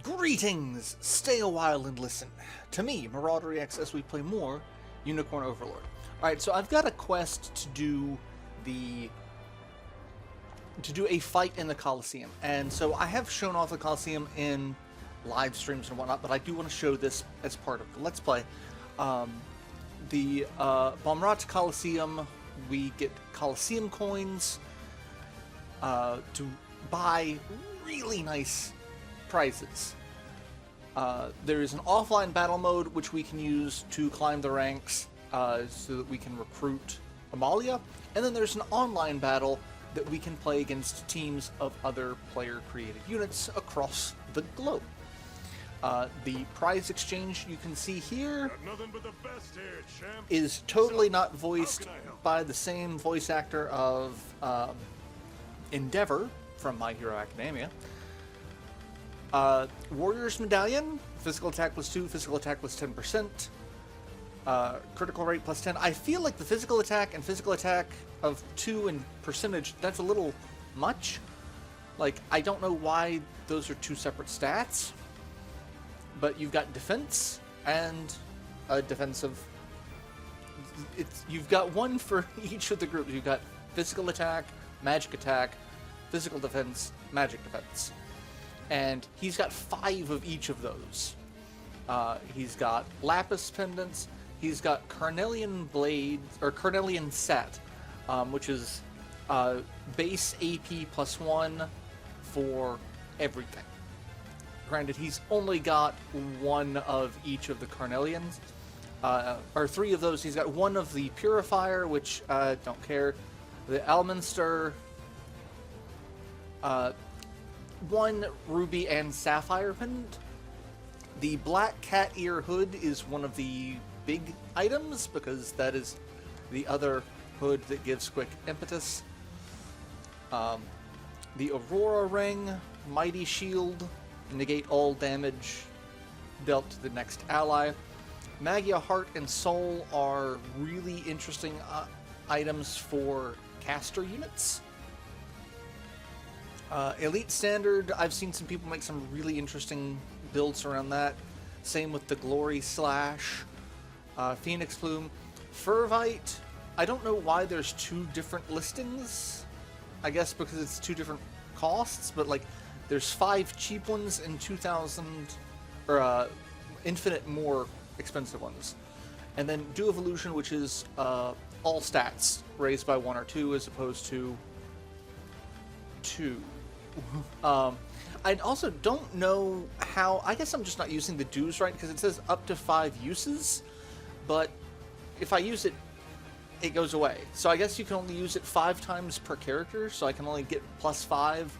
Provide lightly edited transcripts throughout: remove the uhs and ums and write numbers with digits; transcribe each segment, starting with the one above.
Greetings! Stay a while and listen to me, Marauderex, as we play more Unicorn Overlord. Alright, so I've got a quest to do a fight in the Colosseum. And so I have shown off the Colosseum in live streams and whatnot, but I do want to show this as part of the Let's Play. The Balmrat Colosseum, we get Colosseum coins to buy really nice prizes. There is an offline battle mode which we can use to climb the ranks so that we can recruit Amalia, and then there's an online battle that we can play against teams of other player-created units across the globe. The prize exchange you can see here is totally not voiced by the same voice actor of Endeavor from My Hero Academia. Warrior's Medallion, physical attack plus 2, physical attack plus 10%, critical rate plus 10. I feel like the physical attack and physical attack of 2 and percentage, that's a little much. Like, I don't know why those are two separate stats, but you've got defense and a defensive. You've got one for each of the groups. You've got physical attack, magic attack, physical defense, magic defense. And he's got 5 of each of those. He's got lapis pendants. He's got carnelian blades, or carnelian set, which is base AP plus 1 for everything. Granted, he's only got 1 of each of the carnelians, or 3 of those. He's got 1 of the purifier, which I don't care. The Almonster, 1 ruby and sapphire pendant. The black cat ear hood is one of the big items because that is the other hood that gives quick impetus. The Aurora ring, mighty shield, negate all damage dealt to the next ally. Magia heart and soul are really interesting items for caster units. Elite Standard, I've seen some people make some really interesting builds around that. Same with the Glory Slash, Phoenix Plume. Fervite, I don't know why there's 2 different listings. I guess because it's 2 different costs, but like there's 5 cheap ones and 2,000, or infinite more expensive ones. And then Do Evolution, which is all stats raised by 1 or 2 as opposed to 2. I also don't know how. I guess I'm just not using the dues right because it says up to 5 uses, but if I use it, it goes away. So I guess you can only use it 5 times per character, so I can only get plus 5,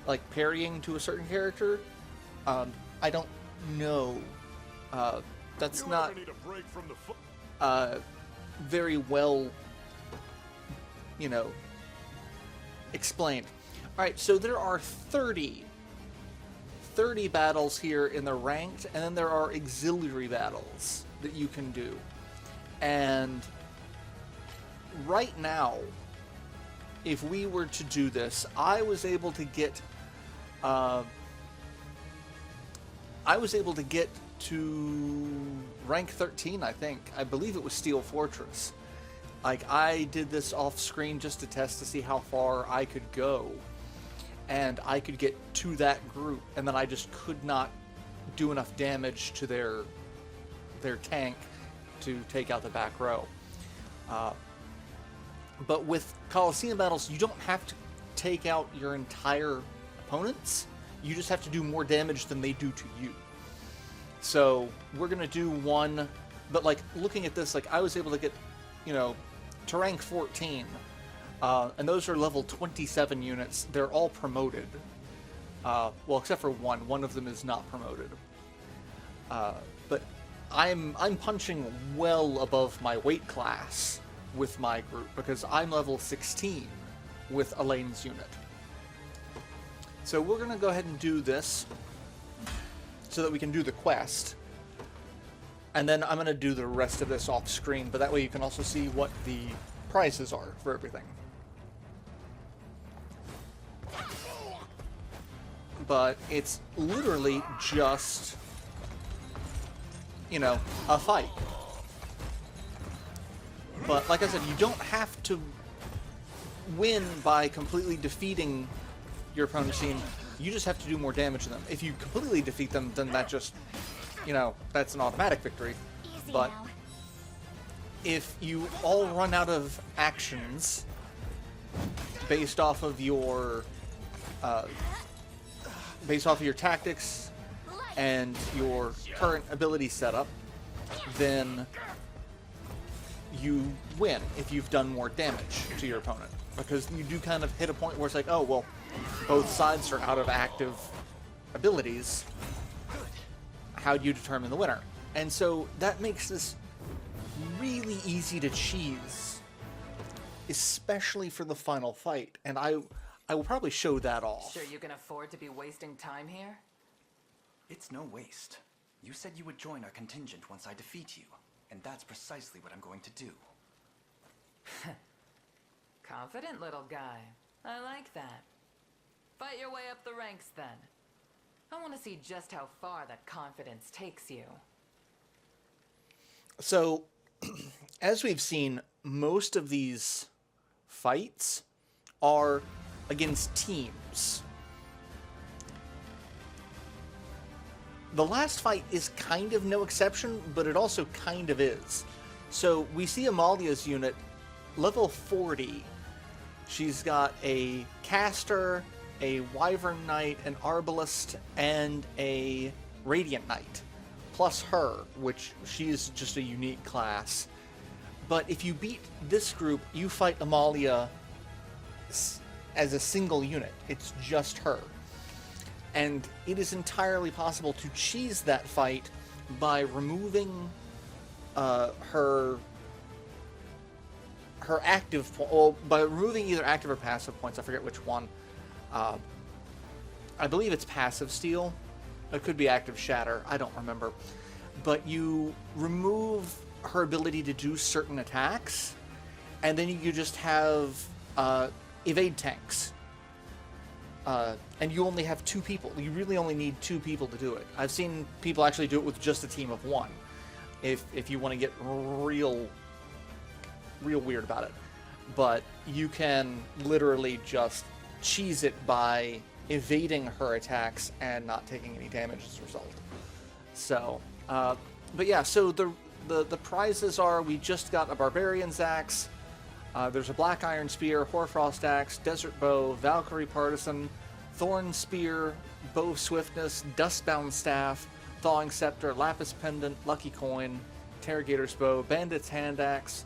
like parrying to a certain character. I don't know. That's not very well, explained. Alright, so there are 30 battles here in the ranked, and then there are auxiliary battles that you can do. And right now, if we were to do this, I was able to get to rank 13, I think. I believe it was Steel Fortress. Like, I did this off screen just to test to see how far I could go. And I could get to that group, and then I just could not do enough damage to their tank to take out the back row. But with Colosseum battles, you don't have to take out your entire opponents. You just have to do more damage than they do to you. So we're gonna do one, but like looking at this, like I was able to get, to rank 14. And those are level 27 units. They're all promoted. Well, except for one. One of them is not promoted. But I'm punching well above my weight class with my group because I'm level 16 with Elaine's unit. So we're going to go ahead and do this so that we can do the quest. And then I'm going to do the rest of this off screen, but that way you can also see what the prices are for everything. but it's literally just, you know, a fight. But like I said, you don't have to win by completely defeating your opponent's team. You just have to do more damage to them. If you completely defeat them, then that just, you know, that's an automatic victory. But if you all run out of actions based off of your tactics and your current ability setup, then you win if you've done more damage to your opponent. Because you do kind of hit a point where it's like, oh, well, both sides are out of active abilities. How do you determine the winner? And so that makes this really easy to cheese, especially for the final fight. And I will probably show that off. Sure you can afford to be wasting time here? It's no waste. You said you would join our contingent once I defeat you, and that's precisely what I'm going to do. Confident little guy. I like that. Fight your way up the ranks then. I want to see just how far that confidence takes you. So, as we've seen, most of these fights are against teams. The last fight is kind of no exception, but it also kind of is. So, we see Amalia's unit, level 40. She's got a caster, a wyvern knight, an arbalist, and a radiant knight. Plus her, which she is just a unique class. But if you beat this group, you fight Amalia as a single unit. It's just her. And it is entirely possible to cheese that fight by removing her active, well, by removing either active or passive points. I forget which one. I believe it's passive steal. It could be active shatter. I don't remember. But you remove her ability to do certain attacks, and then you just have evade tanks. And you only have 2 people. You really only need 2 people to do it. I've seen people actually do it with just a team of 1. If you want to get real weird about it. But you can literally just cheese it by evading her attacks and not taking any damage as a result. So, but yeah, so the prizes are, we just got a Barbarian's Axe, there's a Black Iron Spear, Hoarfrost Axe, Desert Bow, Valkyrie Partisan, Thorn Spear, Bow Swiftness, Dustbound Staff, Thawing Scepter, Lapis Pendant, Lucky Coin, Interrogator's Bow, Bandit's Hand Axe,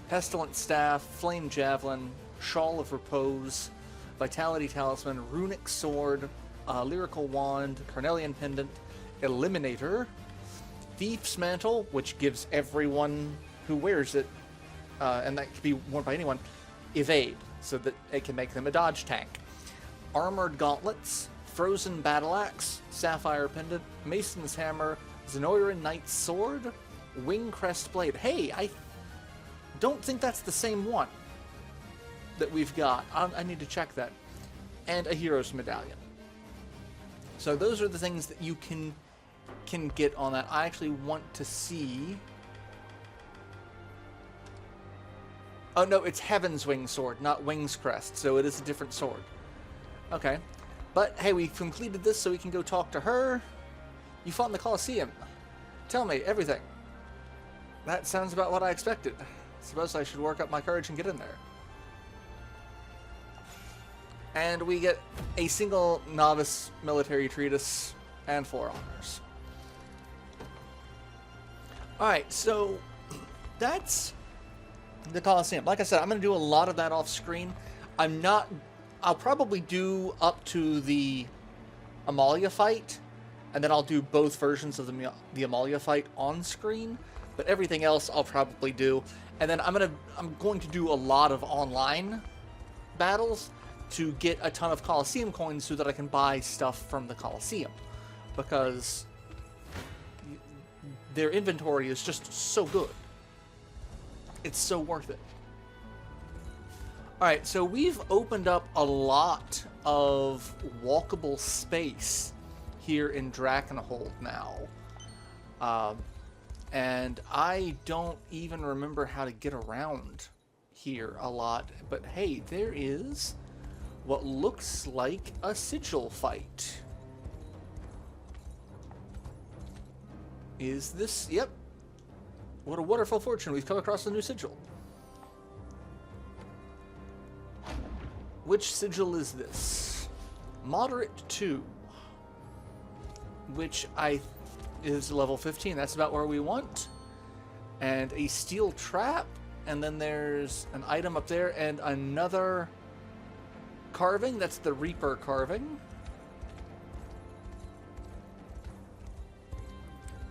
Pestilent Staff, Flame Javelin, Shawl of Repose, Vitality Talisman, Runic Sword, Lyrical Wand, Carnelian Pendant, Eliminator, Thief's Mantle, which gives everyone who wears it, and that can be worn by anyone, evade, so that it can make them a dodge tank. Armored Gauntlets, Frozen Battle Axe, Sapphire Pendant, Mason's Hammer, Zenoiran Knight's Sword, Wingcrest Blade. Hey, I don't think that's the same one that we've got. I need to check that. And a Hero's Medallion. So those are the things that you can get on that. I actually want to see... Oh no, it's Heaven's Wing Sword, not Wing's Crest, so it is a different sword. Okay. But hey, we've completed this, so we can go talk to her. You fought in the Colosseum. Tell me everything. That sounds about what I expected. Suppose I should work up my courage and get in there. And we get a single novice military treatise and 4 honors. Alright, so that's the Colosseum. Like I said, I'm going to do a lot of that off screen. I'll probably do up to the Amalia fight, and then I'll do both versions of the Amalia fight on screen, but everything else I'll probably do. And then I'm going to do a lot of online battles to get a ton of Colosseum coins so that I can buy stuff from the Colosseum, because their inventory is just so good. It's so worth it. Alright, so we've opened up a lot of walkable space here in Drakenhold now. And I don't even remember how to get around here a lot. But hey, there is what looks like a sigil fight. Is this... Yep. What a wonderful fortune. We've come across a new sigil. Which sigil is this? Moderate 2. Which is level 15. That's about where we want. And a steel trap. And then there's an item up there and another carving. That's the Reaper carving.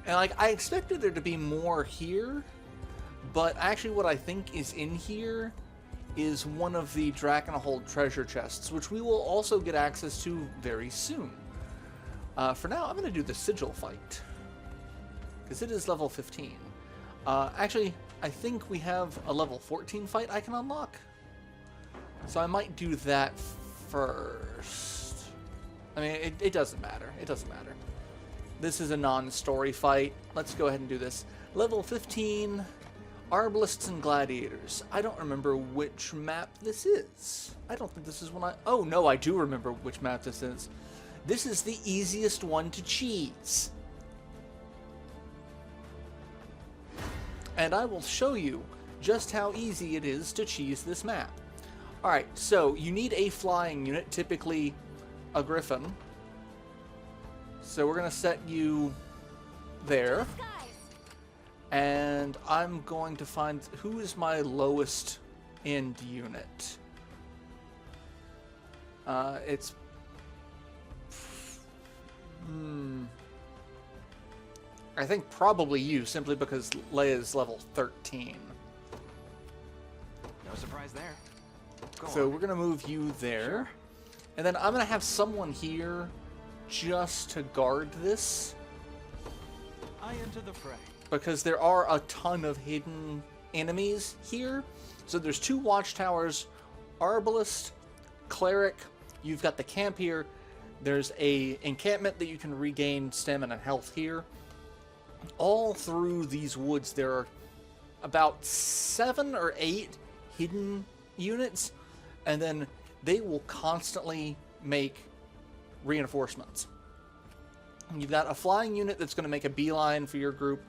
And like, I expected there to be more here, but actually what I think is in here is one of the Drakenhold treasure chests, which we will also get access to very soon. For now, I'm going to do the sigil fight, because it is level 15. Actually, I think we have a level 14 fight I can unlock, so I might do that first. I mean, it doesn't matter. It doesn't matter. This is a non-story fight. Let's go ahead and do this. Level 15, Arbalists and Gladiators. I don't remember which map this is. I don't think this is one I... Oh, no, I do remember which map this is. This is the easiest one to cheese. And I will show you just how easy it is to cheese this map. Alright, so you need a flying unit, typically a griffin. So we're going to set you there. And I'm going to find who is my lowest end unit. It's... I think probably you, simply because Leia's level 13. No surprise there. So we're going to move you there. Sure. And then I'm going to have someone here just to guard this. I enter the fray. Because there are a ton of hidden enemies here. So there's 2 watchtowers, Arbalist, Cleric. You've got the camp here. There's a encampment that you can regain stamina and health here. All through these woods there are about 7 or 8 hidden units. And then they will constantly make reinforcements. You've got a flying unit that's going to make a beeline for your group.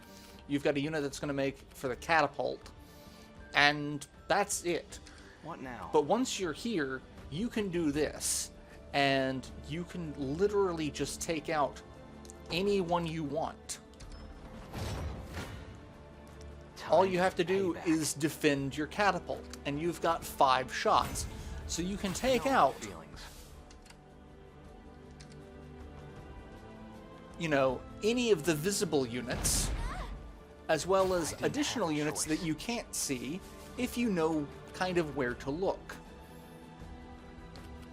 You've got a unit that's going to make for the catapult. And that's it. What now? But once you're here, you can do this. And you can literally just take out anyone you want. All you have to do is defend your catapult. And you've got 5 shots. So you can take out... you know, any of the visible units, as well as additional units that you can't see if you know kind of where to look.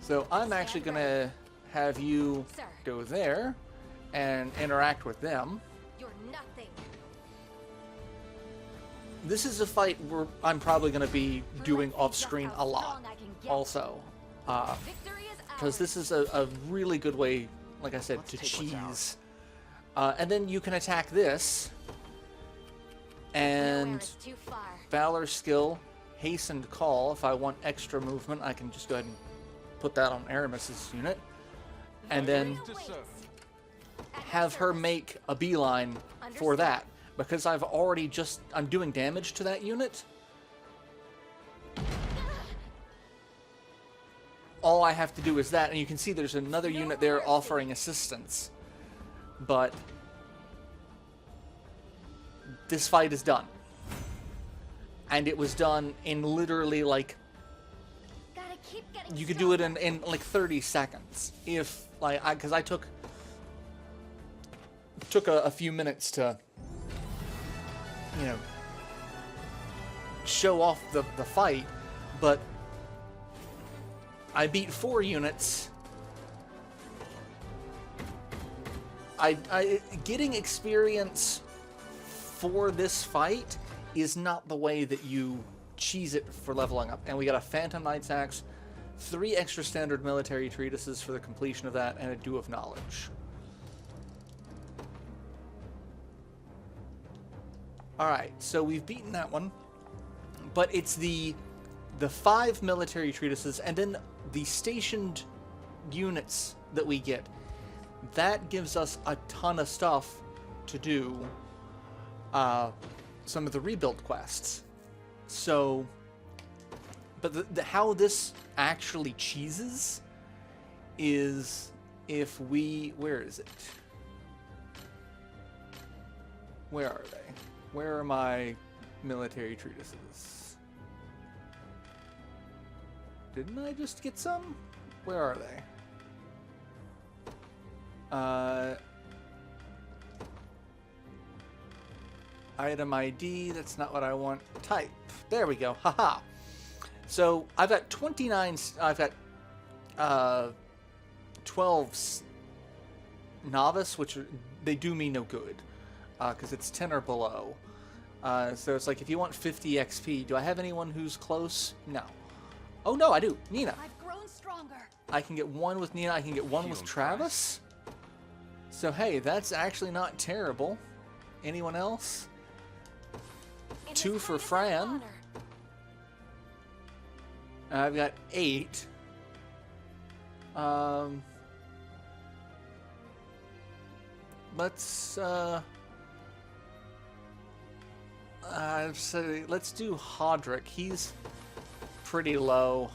So I'm actually going to have you go there and interact with them. You're nothing. This is a fight where I'm probably going to be doing off-screen a lot also. Because this is a really good way, like I said, to cheese. And then you can attack this, and Valor skill, Hastened Call. If I want extra movement, I can just go ahead and put that on Aramis's unit, and then have her make a beeline for that, because I'm doing damage to that unit. All I have to do is that, and you can see there's another unit there offering assistance. But this fight is done. And it was done in literally like... You could do it in like 30 seconds. If, like, because I took a few minutes to, you know, show off the fight. But I beat 4 units. Getting experience for this fight is not the way that you cheese it for leveling up. And we got a Phantom Knight's Axe, 3 extra standard military treatises for the completion of that, and a Dew of Knowledge. Alright, so we've beaten that one. But it's the 5 military treatises, and then the stationed units that we get. That gives us a ton of stuff to do some of the rebuild quests. So, but how this actually cheeses is if we... Where is it? Where are they? Where are my military treatises? Didn't I just get some? Where are they? Item ID, that's not what I want. Type. There we go. Haha. So I've got 29, I've got 12 novice, which they do me no good because it's 10 or below. So it's like if you want 50 XP, do I have anyone who's close? No. Oh no, I do. Nina. I've grown stronger. I can get one with Nina. I can get one with Travis. So hey, that's actually not terrible. Anyone else? 2 for Fran. I've got 8. Let's say let's do Hodrick. He's pretty low.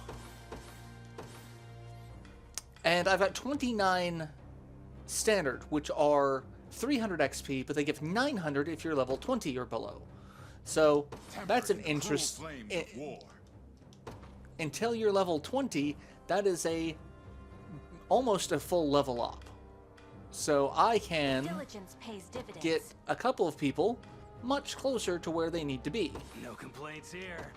And I've got 29 standard, which are 300 XP, but they give 900 if you're level 20 or below. So that's an interest. Until you're level 20, that is almost a full level up. So I can get a couple of people much closer to where they need to be. No complaints here.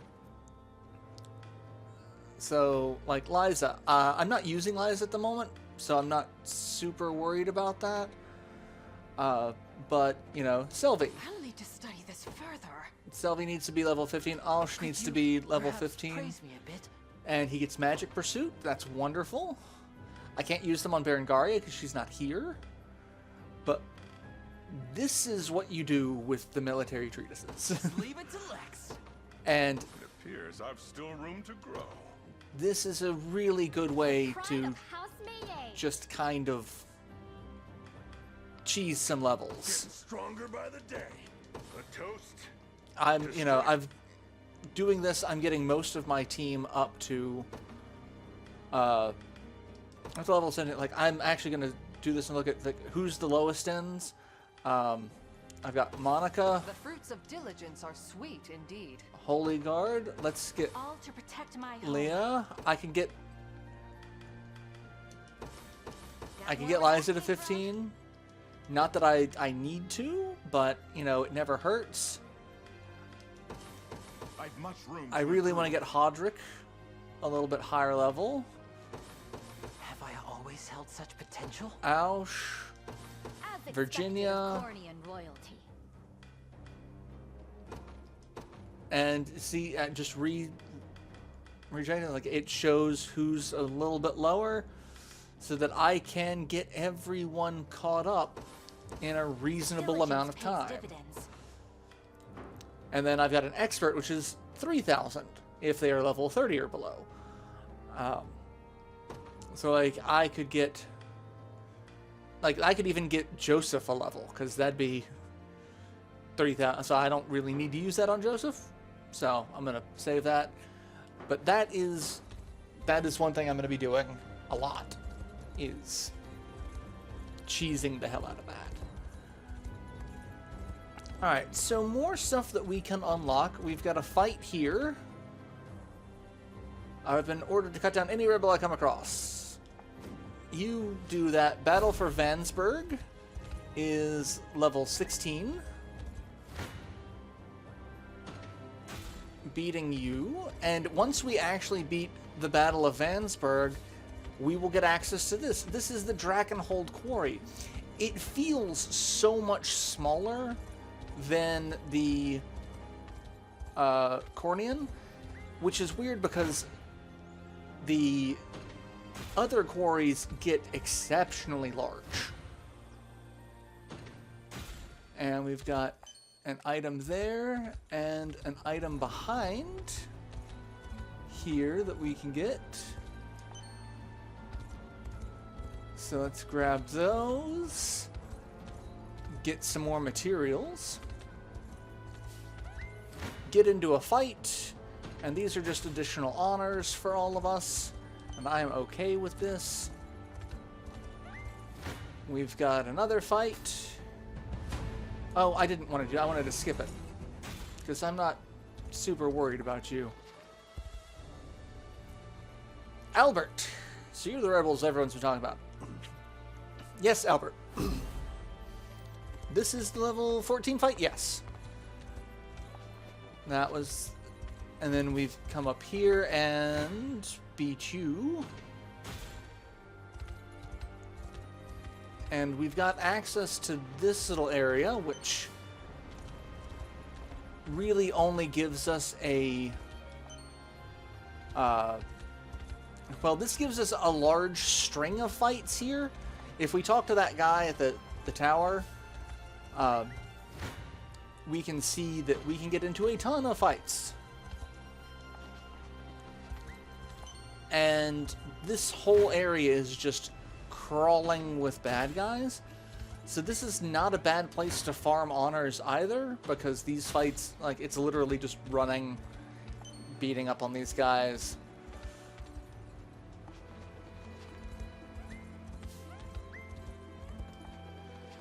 So, like Liza, I'm not using Liza at the moment, so I'm not super worried about that. But, you know, Sylvie. I'll need to study this further. Sylvie needs to be level 15. Alsh needs to be level 15. Praise me a bit? And he gets Magic Pursuit. That's wonderful. I can't use them on Berengaria because she's not here. But this is what you do with the military treatises. Leave it to Lex. And It appears I've still room to grow. this is a really good way Pride to of House Mayday. just kind of cheese some levels. Getting stronger by the day. A toast. I've doing this, I'm getting most of my team up to up to level 7. Like, I'm actually going to do this and look at who's the lowest ends. I've got Monica, The fruits of diligence are sweet indeed. Holy Guard. Let's get All to protect my home. Leah. I can get Got more Liza to where that came 15. Not that I need to, but, you know, it never hurts. I've much room. I really want to get Hodrick a little bit higher level. Have I always held such potential? Aush. As expected Virginia. of Cornian royalty. And see, just rejecting, like, it shows who's a little bit lower so that I can get everyone caught up in a reasonable amount of Diligence pays time. dividends. And then I've got an expert, which is 3,000 if they are level 30 or below. So, like, I could get... Like, I could even get Joseph a level, because that'd be 3,000. So I don't really need to use that on Joseph. So I'm going to save that. But that is one thing I'm going to be doing a lot, is cheesing the hell out of that. Alright, so more stuff that we can unlock. We've got a fight here. I've been ordered to cut down any rebel I come across. You do that. Battle for Vansburg is level 16. Beating you. And once we actually beat the Battle of Vansburg, we will get access to this. This is the Drakenhold Quarry. It feels so much smaller than the Cornian, which is weird because the other quarries get exceptionally large. And we've got an item there and an item behind here that we can get. So let's grab those. Get some more materials. Get into a fight. And these are just additional honors for all of us. And I am okay with this. We've got another fight. Oh, I didn't want to do. I wanted to skip it because I'm not super worried about you, Albert. So you're the rebels everyone's been talking about. Yes, Albert. This is the level 14 fight. Yes. That was, and then we've come up here and beat you. And we've got access to this little area, which really only gives us a... well, this gives us a large string of fights here. If we talk to that guy at the tower, we can see that we can get into a ton of fights. And this whole area is just crawling with bad guys. So this is not a bad place to farm honors either, because these fights, like, it's literally just running, beating up on these guys.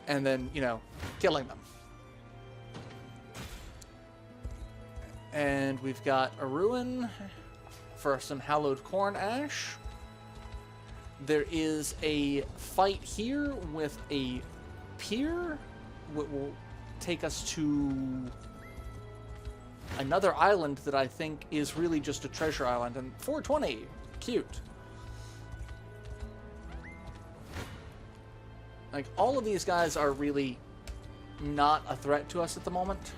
And then, you know, killing them. And we've got a ruin for some hallowed corn ash. There is a fight here with a pier, which will take us to another island that I think is really just a treasure island. And 420, cute. Like, all of these guys are really not a threat to us at the moment.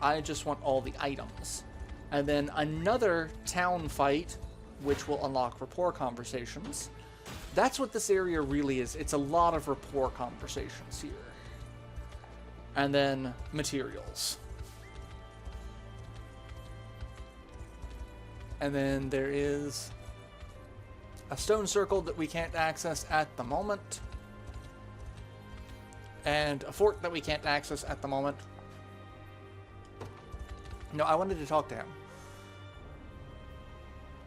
I just want all the items. And then another town fight, which will unlock rapport conversations. That's what this area really is. It's a lot of rapport conversations here. And then materials. And then there is a stone circle that we can't access at the moment. And a fort that we can't access at the moment. No, I wanted to talk to him.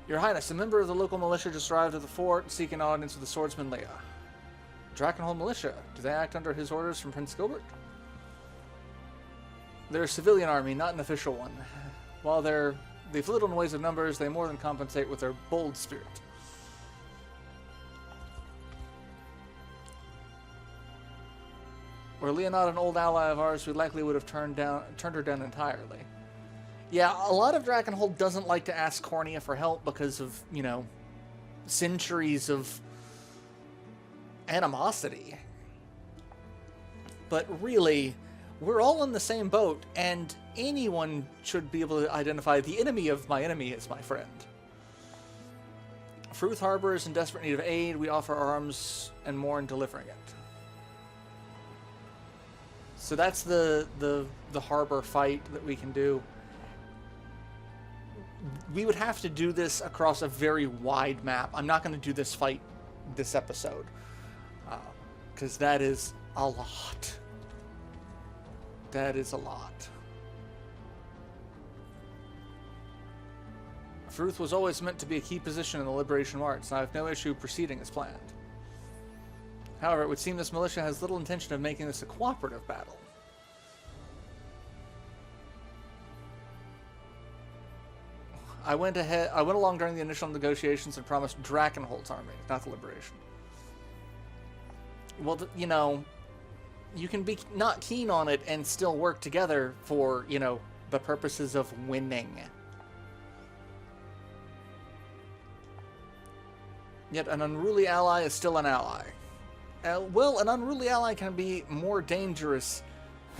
Your Highness, a member of the local militia just arrived at the fort seeking audience with the swordsman Leia. Drakenhold militia. Do they act under his orders from Prince Gilbert? They're a civilian army, not an official one. While they've little in ways of numbers, they more than compensate with their bold spirit. Were Leia not an old ally of ours, we likely would have turned her down entirely. Yeah, a lot of Drakenhold doesn't like to ask Cornea for help because of, you know, centuries of animosity. But really, we're all in the same boat, and anyone should be able to identify the enemy of my enemy as my friend. Fruth Harbor is in desperate need of aid. We offer our arms and more in delivering it. So that's the harbor fight that we can do. We would have to do this across a very wide map. I'm not going to do this fight this episode, because that is a lot. That is a lot. Fruth was always meant to be a key position in the Liberation March, and I have no issue proceeding as planned. However, it would seem this militia has little intention of making this a cooperative battle. I went along during the initial negotiations and promised Drakenhold's army, not the Liberation. Well, you know, you can be not keen on it and still work together for, you know, the purposes of winning. Yet an unruly ally is still an ally. Well, an unruly ally can be more dangerous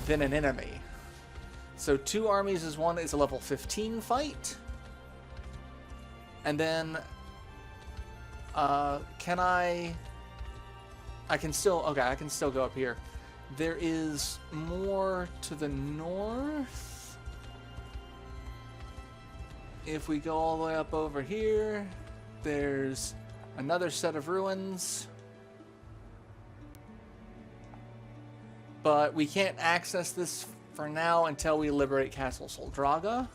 than an enemy. So 2 armies is one is a level 15 fight. And then, can I can still go up here. There is more to the north. If we go all the way up over here, there's another set of ruins. But we can't access this for now until we liberate Castle Soldraga.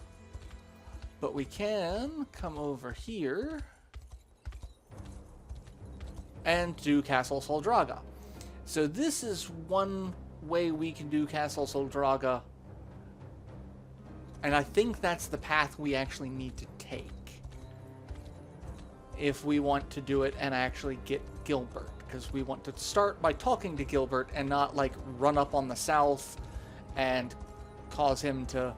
But we can come over here and do Castle Soldraga. So this is one way we can do Castle Soldraga. And I think that's the path we actually need to take if we want to do it and actually get Gilbert. Because we want to start by talking to Gilbert and not, like, run up on the south and cause him to,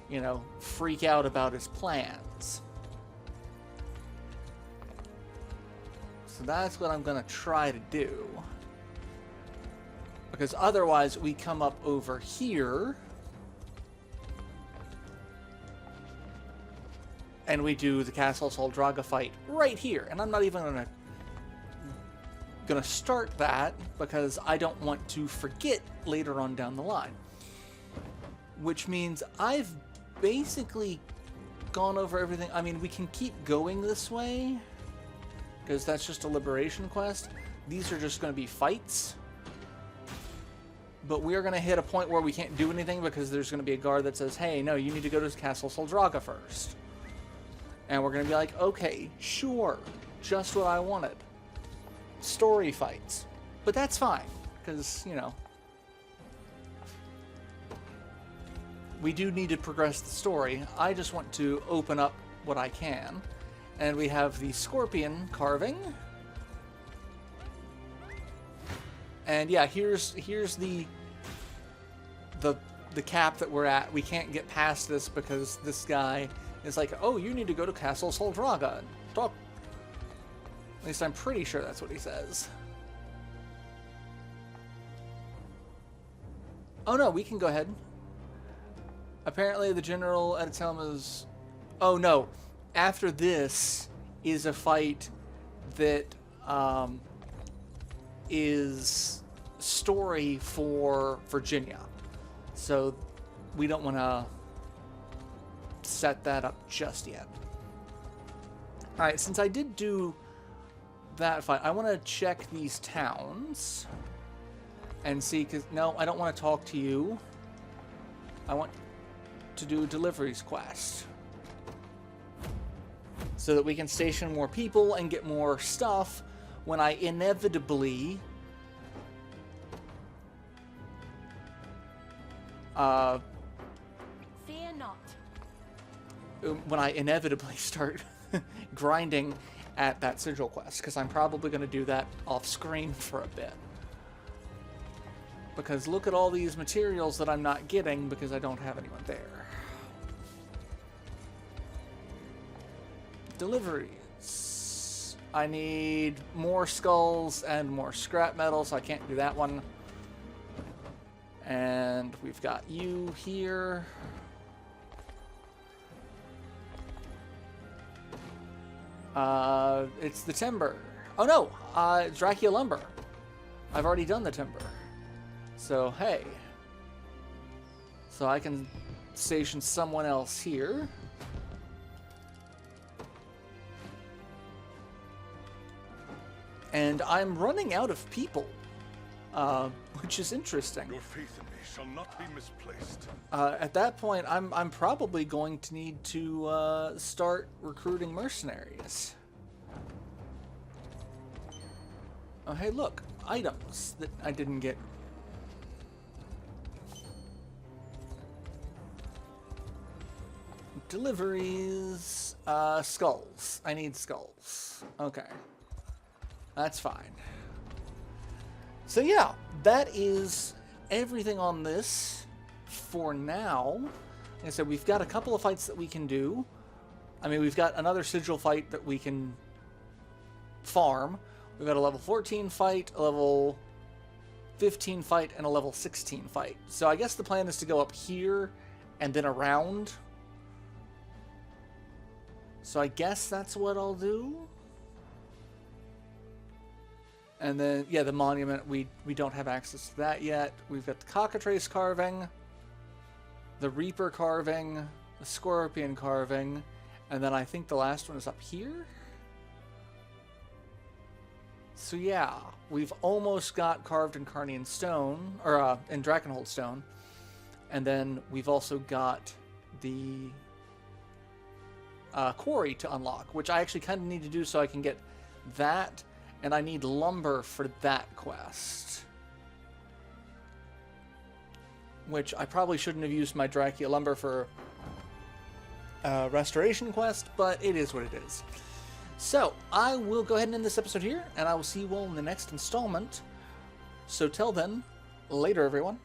you know, freak out about his plans. So that's what I'm going to try to do. Because otherwise we come up over here and we do the Castle Soldraga fight right here. And I'm not even gonna start that because I don't want to forget later on down the line. Which means I've basically gone over everything. I mean, we can keep going this way because that's just a liberation quest. These are just going to be fights. But we are going to hit a point where we can't do anything because there's going to be a guard that says, hey, no, you need to go to Castle Soldraga first. And we're going to be like, okay, sure, just what I wanted. Story fights. But that's fine, because, you know, we do need to progress the story. I just want to open up what I can. And we have the scorpion carving. And yeah, here's the cap that we're at. We can't get past this because this guy is like, oh, you need to go to Castle Soldraga and talk. At least I'm pretty sure that's what he says. Oh no, we can go ahead. Apparently the general at its helm is... Oh no, after this is a fight that is story for Virginia. So we don't want to set that up just yet. Alright, since I did do that fight, I want to check these towns and see, because no, I don't want to talk to you. I want to do a deliveries quest so that we can station more people and get more stuff when I inevitably Fear not. when I inevitably start grinding at that sigil quest, because I'm probably going to do that off screen for a bit. Because look at all these materials that I'm not getting because I don't have anyone there. Deliveries. I need more skulls and more scrap metal, so I can't do that one. And we've got you here. It's the timber. Oh no, Dracula lumber. I've already done the timber. So, hey. So I can station someone else here. And I'm running out of people, which is interesting. Your faith in me shall not be misplaced. At that point, I'm probably going to need to start recruiting mercenaries. Oh, hey, look, items that I didn't get. Deliveries, skulls. I need skulls. Okay. That's fine. So yeah, that is everything on this for now. Like I said, we've got a couple of fights that we can do. I mean, we've got another sigil fight that we can farm. We've got a level 14 fight, a level 15 fight, and a level 16 fight. So I guess the plan is to go up here and then around. So I guess that's what I'll do. And then, yeah, the monument, we don't have access to that yet. We've got the cockatrice carving, the reaper carving, the scorpion carving, and then I think the last one is up here. So yeah, we've almost got carved Incarnian stone, or in drakenhold stone. And then we've also got the quarry to unlock, which I actually kind of need to do so I can get that, and I need lumber for that quest. Which I probably shouldn't have used my Dracula lumber for restoration quest, but it is what it is. So, I will go ahead and end this episode here, and I will see you all in the next installment. So till then, later everyone.